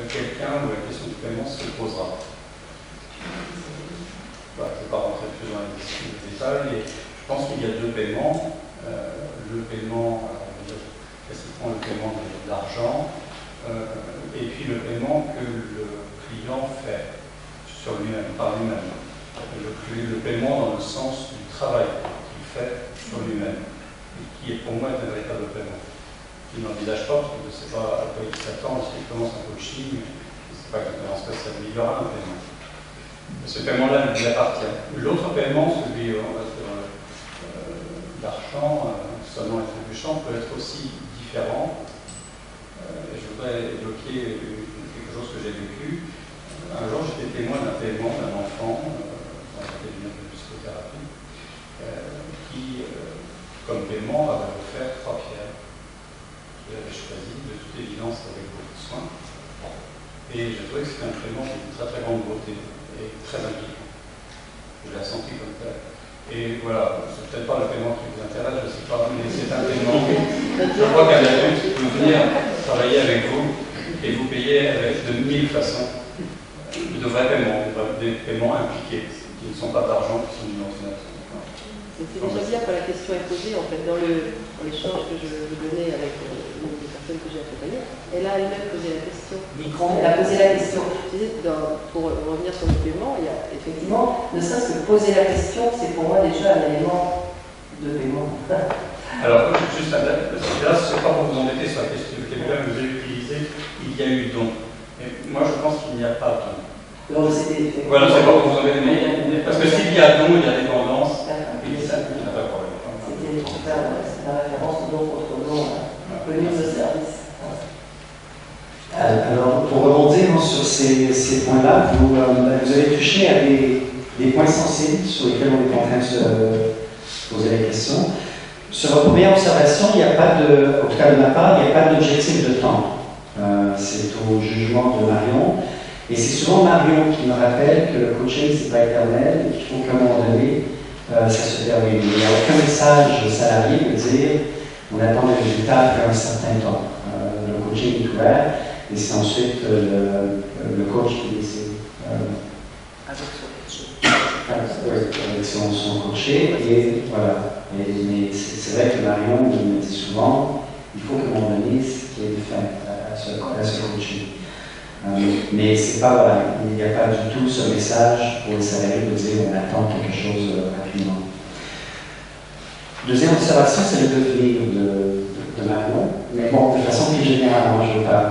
quelqu'un où la question du paiement se posera. Voilà, je ne vais pas rentrer plus dans les détails. Et je pense qu'il y a deux paiements. Le paiement, classiquement le paiement d'argent, et puis le paiement que le client fait sur lui-même, par lui-même. Le paiement dans le sens du travail qu'il fait sur lui-même, et qui est pour moi un véritable paiement. Il n'envisage pas, parce que je ne sais pas à quoi il s'attend, s'il commence un coaching, je ne sais pas exactement ce que ça veut dire, il y aura un paiement. Ce paiement-là lui appartient. L'autre paiement, celui d'argent, sonnant et trébuchant, peut être aussi différent. Je voudrais évoquer quelque chose que j'ai vécu. Un jour, j'étais témoin d'un paiement d'un enfant dans un cabinet de psychothérapie qui, comme paiement, avait offert 3 pierres qu'il avait choisies, de toute évidence avec beaucoup de soin. Et j'ai trouvé que c'était un paiement d'une très très grande beauté et très impliquant. Je l'ai senti comme tel. Et voilà, c'est peut-être pas le paiement qui vous intéresse, je ne sais pas, mais c'est un paiement. Je crois qu'un adulte peut venir travailler avec vous et vous payer avec de 1000 façons de vrais paiements, des paiements impliqués, qui ne sont pas d'argent, qui sont d'une ordinateur. C'est déjà bien quand la question est posée, en fait, dans l'échange que je donnais avec une des personnes que j'ai accompagnées, elle a elle-même posé la question. Elle a posé la question. Pour revenir sur le paiement, il y a effectivement, ne serait-ce que poser la question, c'est pour moi déjà un élément de paiement. Alors, juste un là, c'est pas pour vous embêter sur la question que quelqu'un vous a utilisé, il y a eu don. Et moi, je pense qu'il n'y a pas don. Donc, c'était. Voilà, c'est pas pour vous embêter, mais parce que s'il y a don, il y a dépendance, et ça, il n'y a pas de problème. C'était la référence au don contre don, le livre de service. Alors, pour rebondir sur ces points-là, vous avez touché à des points sensibles sur lesquels on est en train de se poser la question. Sur votre première observation, il n'y a pas en tout cas de ma part, il n'y a pas d'objectif de temps. C'est au jugement de Marion. Et c'est souvent Marion qui me rappelle que le coaching, ce n'est pas éternel et qu'il faut qu'à un moment donné, ça se termine. Il n'y a aucun message salarié de dire on attend les résultats après un certain temps. Le coaching est ouvert. Et c'est ensuite le coach qui décide. Avec son coaché. Et voilà. Mais c'est vrai que Marion me dit souvent il faut qu'à un moment donné, qu'il y ait des fins à ce coaching. Mais c'est pas, voilà, il n'y a pas du tout ce message pour les salariés de dire on attend quelque chose rapidement. Deuxième observation, c'est le devenir de Marion. Mais bon, de façon plus générale, moi je ne veux pas.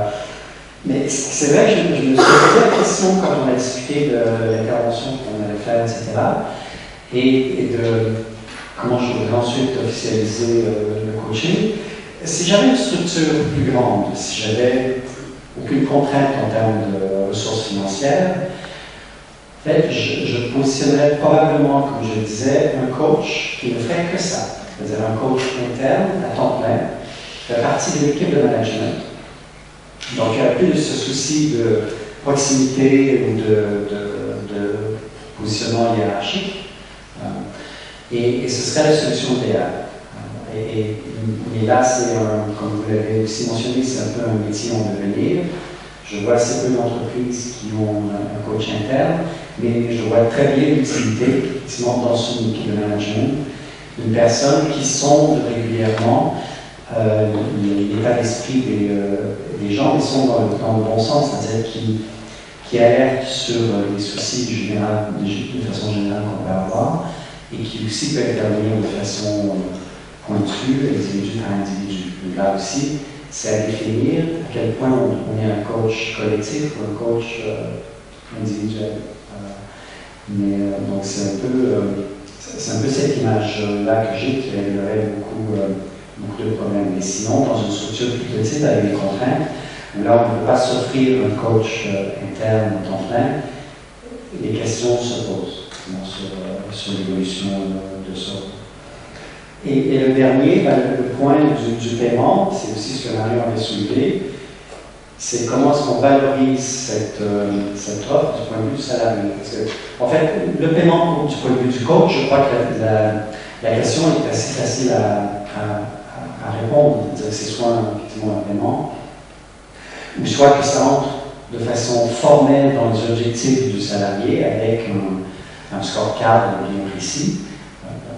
Mais c'est vrai que je me suis posé la question quand on a discuté de l'intervention qu'on allait faire, etc. Et de comment je voudrais ensuite officialiser le coaching. Si j'avais une structure plus grande, si j'avais aucune contrainte en termes de ressources financières, en fait, je positionnerais probablement, comme je le disais, un coach qui ne ferait que ça. C'est-à-dire un coach interne à temps plein, qui fait partie de l'équipe de management. Donc, il n'y a plus de ce souci de proximité ou de positionnement hiérarchique. Et ce serait la solution idéale. Et là, c'est comme vous l'avez aussi mentionné, c'est un peu un métier en devenir. Je vois assez peu d'entreprises qui ont un coach interne, mais je vois très bien l'utilité, effectivement, dans son équipe de management, d'une personne qui sonde régulièrement l'état d'esprit des gens, ils sont dans le bon sens, c'est-à-dire qui alertent sur les soucis de façon générale qu'on peut avoir, et qui aussi peut intervenir de façon pointue, individu par individu. Donc là aussi, c'est à définir à quel point on est un coach collectif ou un coach individuel. Donc c'est un peu cette image-là que j'ai qui réglerait beaucoup de problèmes. Mais sinon, dans une structure plus petite avec des contraintes, où là on ne peut pas s'offrir un coach interne en temps plein, les questions se posent sur l'évolution de ça. Et le dernier, le point du paiement, c'est aussi ce que Marion avait soulevé, c'est comment est-ce qu'on valorise cette offre du point de vue du salarié. Parce que, en fait, le paiement du point de vue du coach, je crois que la question est assez facile à répondre. C'est soit effectivement un paiement, ou soit que ça entre de façon formelle dans les objectifs du salarié avec un scorecard bien précis.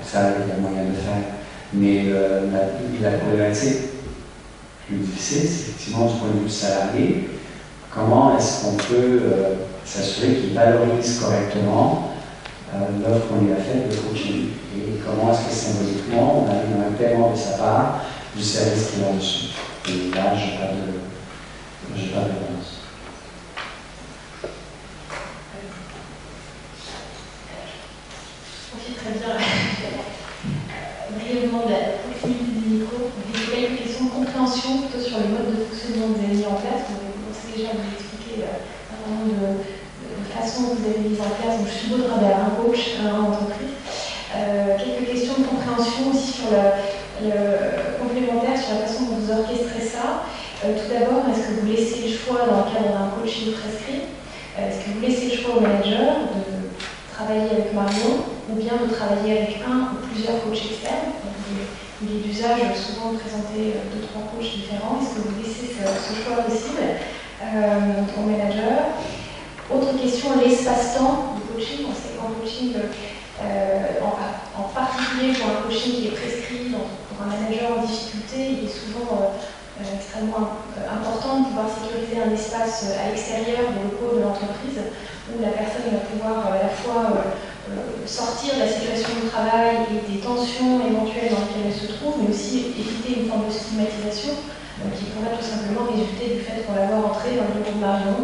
Ça, il y a moyen de faire. Mais la problématique plus difficile, c'est effectivement du point de vue du salarié, comment est-ce qu'on peut s'assurer qu'il valorise correctement l'offre qu'on lui a faite de coaching et comment est-ce que symboliquement on arrive à un paiement de sa part du service qu'il a reçu. Et là, je n'ai pas de réponse. Ok, très bien. Brièvement, de la proximité du micro, j'ai quelques questions de compréhension plutôt sur le mode de fonctionnement que vous avez mis en place. Vous avez commencé déjà à vous expliquer un certain nombre de façons que vous avez mises en place. Donc, je suis Baudre Rabert, un coach, un entreprise. Quelques questions de compréhension aussi sur le complémentaire, sur la façon dont vous orchestrez ça. Tout d'abord, est-ce que vous laissez le choix dans le cadre d'un coaching prescrit? Est-ce que vous laissez le choix au manager de travailler avec Marion ou bien de travailler avec un ou plusieurs coachs externes? Il est d'usage souvent de présenter 2-3 coachs différents. Est-ce que vous laissez ce choix possible au manager? Autre question, l'espace-temps du coaching. On sait qu'en coaching, en particulier pour un coaching qui est prescrit pour un manager en difficulté, il est souvent extrêmement important de pouvoir sécuriser un espace à l'extérieur des locaux de l'entreprise où la personne va pouvoir à la fois sortir de la situation de travail et des tensions éventuelles dans lesquelles elle se trouve, mais aussi éviter une forme de stigmatisation qui pourrait tout simplement résulter du fait qu'on la voit entrer dans le bureau de Marion,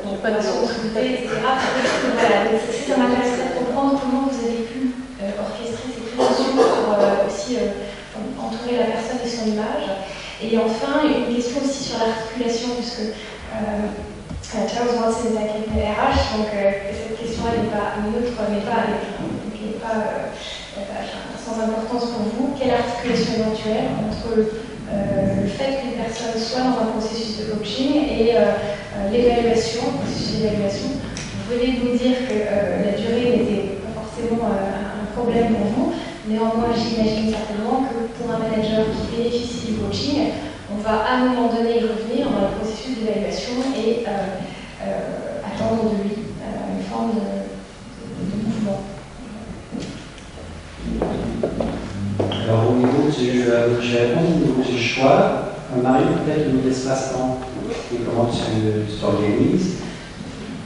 pour pas de son recruter, etc. Voilà, donc ça m'intéresserait de comprendre comment vous avez pu orchestrer ces préventions pour aussi entourer la personne et son image. Et enfin, une question aussi sur l'articulation, puisque Charles Watson est un cabinet RH, donc cette question-là n'est pas neutre, n'est pas sans importance pour vous. Quelle articulation éventuelle entre le fait qu'une personne soit dans un processus de coaching et l'évaluation, le processus d'évaluation? Vous venez de nous dire que la durée n'était pas forcément un problème pour vous. Néanmoins, j'imagine certainement que pour un manager qui bénéficie du coaching, on va à un moment donné y revenir dans le processus d'évaluation et attendre de lui une forme de mouvement. Alors au niveau je vais répondre au niveau du choix. Marion, peut-être au niveau de l'espace-temps et comment tu t'organises.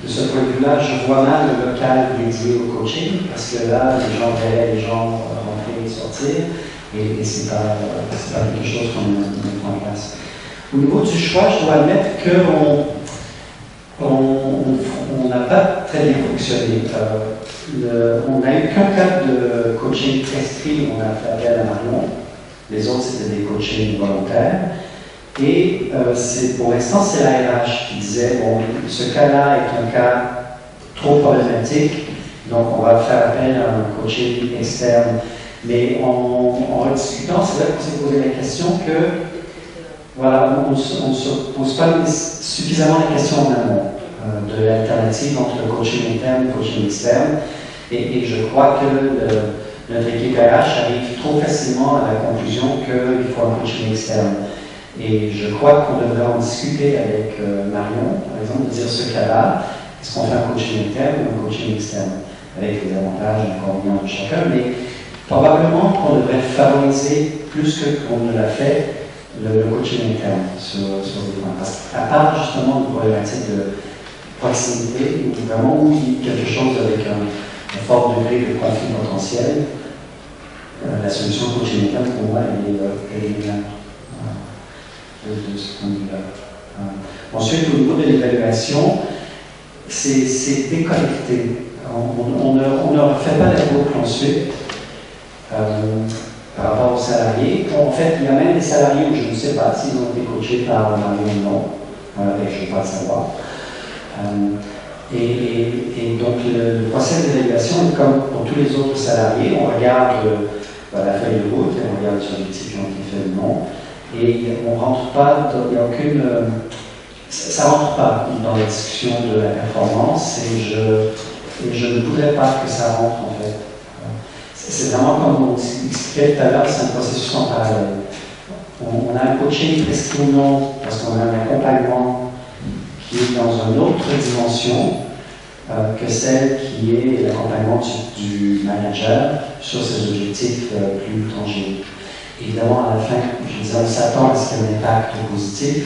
De ce point de vue-là, je vois mal le local dédié au coaching parce que là, les gens verraient les gens rentrer et sortir et c'est pas quelque chose qu'on met en place. Au niveau du choix, je dois admettre qu'on n'a pas très bien fonctionné. On n'a eu qu'un cas de coaching prescrit où on a fait appel à Marion. Les autres, c'était des coachings volontaires. Et pour l'instant, c'est la RH qui disait, bon, ce cas-là est un cas trop problématique, donc on va faire appel à un coaching externe. Mais en rediscutant, c'est vrai qu'on s'est posé la question que, voilà, on ne se pose pas suffisamment la question en amont de l'alternative entre le coaching interne et le coaching externe. Et je crois que notre équipe RH arrive trop facilement à la conclusion qu'il faut un coaching externe. Et je crois qu'on devrait en discuter avec Marion, par exemple, de dire ce cas-là, est-ce qu'on fait un coaching interne ou un coaching externe, avec les avantages et inconvénients de chacun, mais probablement qu'on devrait favoriser plus que qu'on ne l'a fait le coaching interne sur des points. Parce qu'à part justement une problématique de proximité, ou vraiment où il y a quelque chose avec un fort degré de conflit potentiel, la solution coaching interne pour moi elle est bien. De ce point de vue-là. Ensuite, au niveau de l'évaluation, c'est déconnecté. On ne refait pas la boucle ensuite par rapport aux salariés. En fait, il y a même des salariés où je ne sais pas s'ils ont été coachés par Marion ou non, et je ne veux pas le savoir. Et donc, le procès d'évaluation est comme pour tous les autres salariés. On regarde la feuille de route et on regarde les objectifs qui ont été faits ou non. Et on rentre pas, il n'y a aucune. Ça ne rentre pas dans la discussion de la performance et je ne voudrais pas que ça rentre en fait. C'est vraiment comme on expliquait tout à l'heure, c'est un processus en parallèle. On a un coaching prescrit ou non, parce qu'on a un accompagnement qui est dans une autre dimension que celle qui est l'accompagnement du manager sur ses objectifs plus tangibles. Évidemment, à la fin, je disais, on s'attend à ce qu'il y ait un impact positif,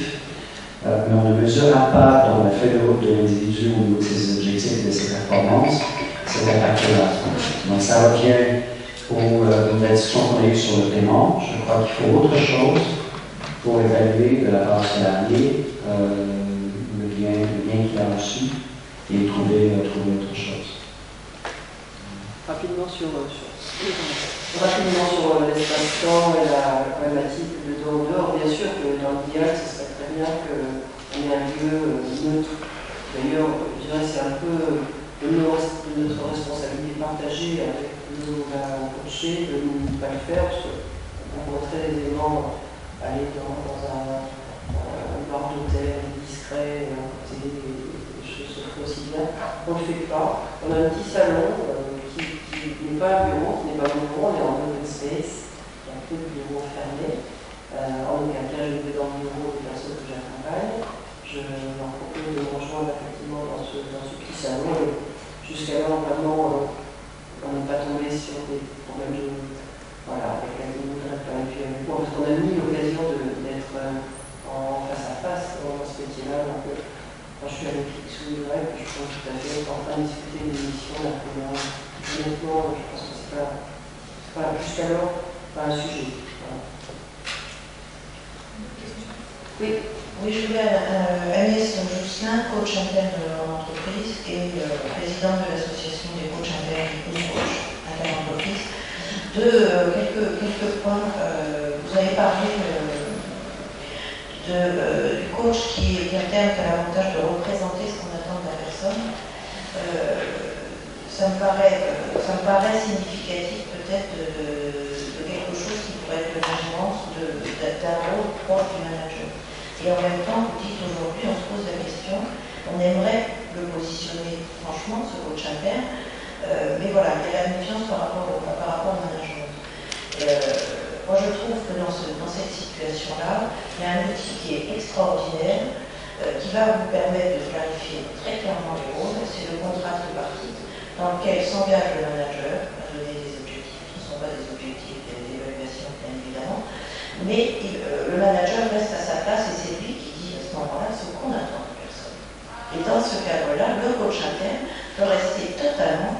mais on ne mesurera pas dans la feuille de route de l'individu au niveau de ses objectifs et de ses performances cet impact-là. Donc ça revient aux discussions qu'on a eues sur le paiement. Je crois qu'il faut autre chose pour évaluer de la part du salarié le bien qu'il a reçu et trouver autre chose. Rapidement sur l'espace-temps et la problématique de dos en dehors. Bien sûr que dans l'idéal, ce serait très bien qu'on ait un lieu neutre. D'ailleurs, je dirais que c'est un peu notre responsabilité partagée avec nos coachés de ne pas le faire, parce qu'on pourrait très aisément aller dans un bar d'hôtel discret, écouter des choses se font aussi bien. On ne le fait pas. On a un petit salon qui n'est pas un bureau, qui n'est pas un bureau, on est en open space, il y a peu de bureaux fermés. En aucun cas, je vais dans le bureau des personnes que j'accompagne. Je leur propose de me rejoindre effectivement dans ce petit salon. Jusqu'alors, vraiment, on n'est pas tombé sur des problèmes avec la limite de avec moi, parce qu'on a mis l'occasion d'être en face à face dans ce métier-là. Donc, quand je suis avec X ou Y, je pense tout à fait en train de discuter des missions, la première. Honnêtement, je pense que c'est pas jusqu'alors pas un sujet. Voilà. Oui. Oui, je vais à Agnès Jousselin, coach interne en entreprise et présidente de l'association des coachs internes et coachs internes en entreprise. Quelques points. Vous avez parlé du coach qui interne qui a l'avantage de représenter ce qu'on attend de la personne. Ça me paraît significatif peut-être de quelque chose qui pourrait être l'ingérence d'un rôle proche du manager. Et en même temps, vous dites aujourd'hui, on se pose la question, on aimerait le positionner franchement, ce coach interne, mais voilà, il y a la méfiance par rapport au management. Moi, je trouve que dans cette situation-là, il y a un outil qui est extraordinaire, qui va vous permettre de clarifier très clairement les rôles, c'est le contrat tripartite, dans lequel s'engage le manager à donner des objectifs qui ne sont pas des objectifs d'évaluation, bien évidemment, mais le manager reste à sa place et c'est lui qui dit à ce moment-là ce qu'on attend de personne. Et dans ce cadre-là, le coach interne peut rester totalement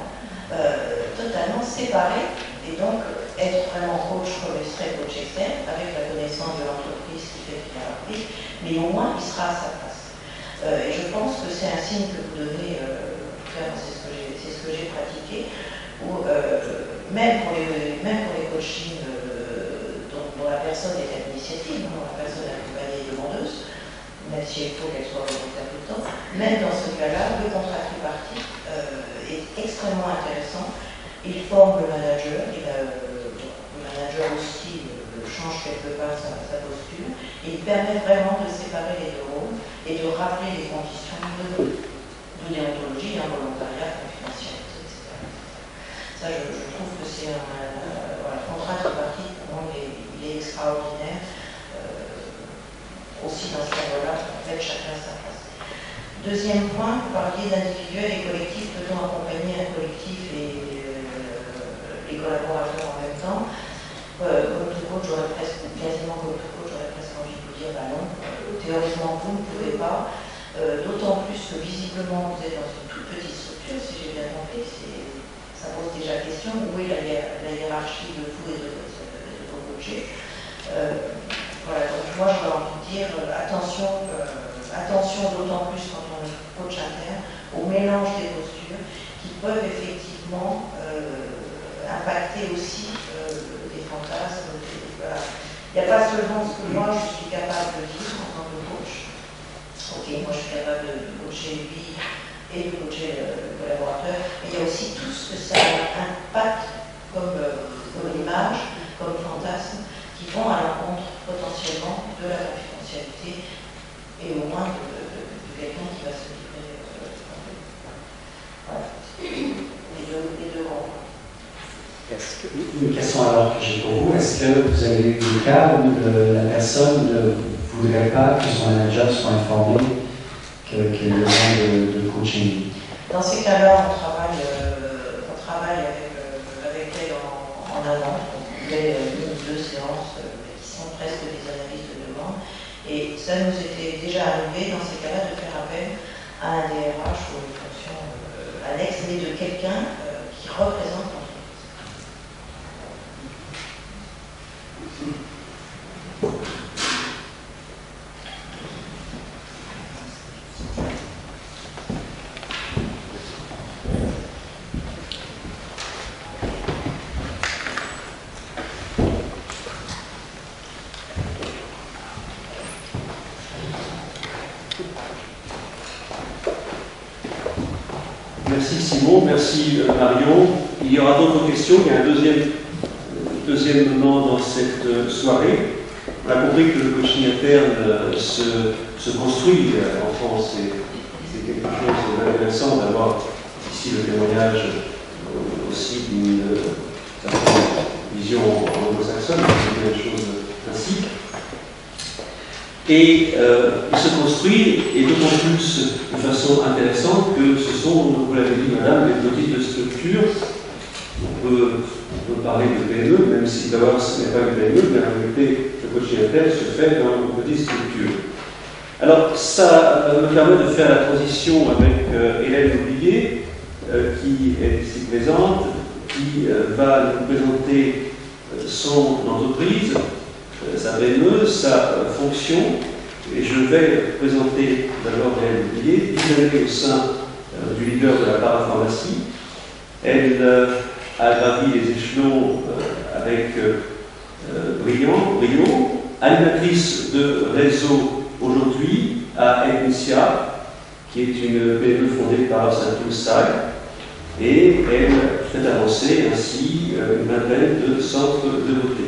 séparé et donc être vraiment coach comme il serait coach externe avec la connaissance de l'entreprise qui fait qu'il a appris, mais au moins il sera à sa place. Et je pense que c'est un signe que vous devez faire, c'est ce que j'ai pratiqué, où même pour les coachings dont la personne est à l'initiative, dont la personne est accompagnée et demandeuse, même si il faut qu'elle soit volontaire tout le temps, même dans ce cas-là, le contrat tripartite est extrêmement intéressant. Il forme le manager, le manager aussi change quelque part sa posture, et il permet vraiment de séparer les deux rôles et de rappeler les conditions de déontologie, d'un volontariat, confidentialité, etc. Ça, je trouve que c'est le contrat tripartite, pour moi, il est extraordinaire. Aussi dans ce cadre-là, en fait, chacun a sa place. Deuxième point, vous parliez d'individuel et collectif, peut-on accompagner un collectif et les collaborateurs en même temps. Comme tout coach, quasiment comme tout coach, j'aurais presque envie de vous dire, bah non, théoriquement vous ne pouvez pas, d'autant plus que visiblement vous êtes dans une toute petite structure, si j'ai bien compris, ça pose déjà question, où est la hiérarchie de vous et de vos coachés. Voilà, donc moi j'aurais envie de dire attention d'autant plus quand on est coach interne, au mélange des postures qui peuvent effectivement impacter aussi des fantasmes. Voilà. Il n'y a pas seulement ce que moi je suis capable de dire en tant que coach. Ok, moi je suis capable de coacher lui et de coacher le collaborateur, mais il y a aussi tout ce que ça impacte comme image, comme fantasme, qui vont à l'encontre potentiellement de la confidentialité et au moins de quelqu'un qui va se livrer. Voilà. Les deux grands. Une question alors que j'ai pour vous, est-ce que vous avez eu des cas où la personne ne voudrait pas que son manager soit informé qui a besoin de coaching. Dans ces cas-là, on travaille avec elle en amont. On fait 1 ou 2 séances qui sont presque des analyses de demande. Et ça nous était déjà arrivé dans ces cas-là de faire appel à un DRH ou une fonction annexe, mais de quelqu'un qui représente l'entreprise. Merci Simon, merci Marion. Il y aura d'autres questions. Il y a un deuxième moment dans cette soirée. On a compris que le coaching interne se construit en France. C'est quelque chose d'intéressant d'avoir ici le témoignage aussi d'une certaine vision anglo-saxonne, c'est une chose ainsi. Et il se construit, et d'autant plus de façon intéressante que ce sont, vous l'avez dit madame, des petites structures. On peut parler de PME, même si d'abord ce n'est pas une PME, mais en réalité le coaching interne se fait dans une petite structure. Alors ça me permet de faire la transition avec Hélène Oublier, qui est ici présente, qui va nous présenter son entreprise, sa PME, sa fonction, et je vais présenter d'abord Hélène Oublier, 10 années au sein du leader de la parapharmacie. Elle a gravi les échelons avec brio, animatrice de réseau aujourd'hui à Initia, qui est une PME fondée par Saint-Oussac, et elle fait avancer ainsi une vingtaine de centres de beauté.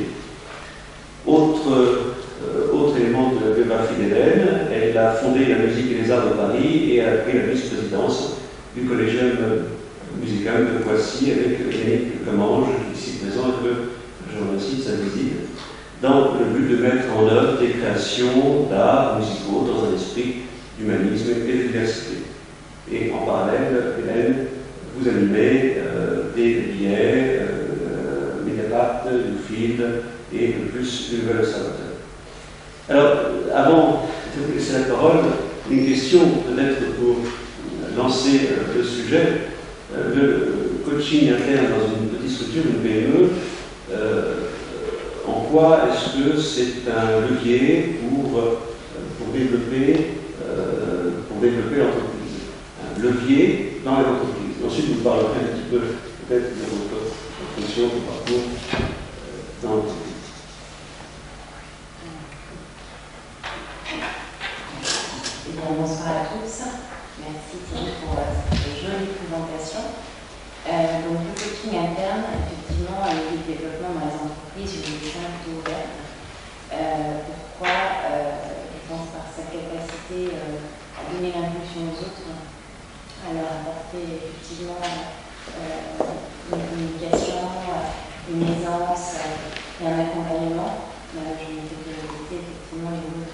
Autre élément de la biographie d'Hélène, elle a fondé la musique et les arts de Paris et a pris la vice-présidence du Collégium musical de Poissy avec Yannick Commange, qui est ici présent et que je remercie de sa visite, dans le but de mettre en œuvre des créations d'arts musicaux dans un esprit d'humanisme et de diversité. Et en parallèle, Hélène, vous animez des billets, Mediapart, Newfield et de plus du Nouvel Observateur. Alors, avant de vous laisser la parole, une question peut-être pour lancer le sujet. Le coaching interne dans une petite structure, une PME, en quoi est-ce que c'est un levier pour développer l'entreprise? Un levier dans l'entreprise. Ensuite, vous parlerez un petit peu peut-être de votre fonction, votre parcours dans l'entreprise. Bonsoir à tous. Merci Thierry pour cette jolie présentation. Donc le coaching interne, effectivement, avec le développement dans les entreprises, j'ai une vision plutôt ouverte. Pourquoi je pense par sa capacité à donner l'impulsion aux autres, à leur apporter effectivement une communication, une aisance et un accompagnement. Je m'étais développé effectivement les mots